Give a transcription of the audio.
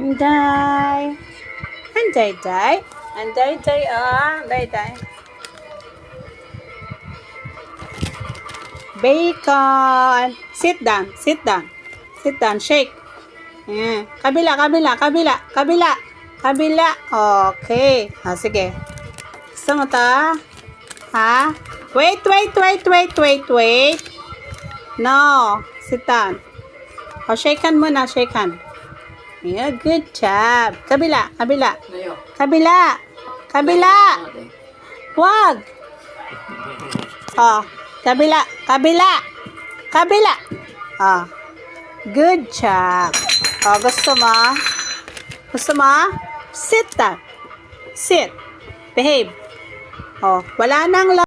Anday. Anday-day. Anday-day, Anday-day. Bacon. Sit down. Sit down. Sit down. Shake. Ayan. Kabila, kabila, kabila, kabila. Kabila. Okay. Sige. Gusto mo to? Ha? Wait. No. Sit down. Shake hand muna. Shake hand. Yeah, good job. Kabila, kabila. Kabila. Kabila. Wag. Kabila, kabila. Kabila. Good job. Gusto mo? Gusto mo? Sit down. Sit. Behave. Wala nang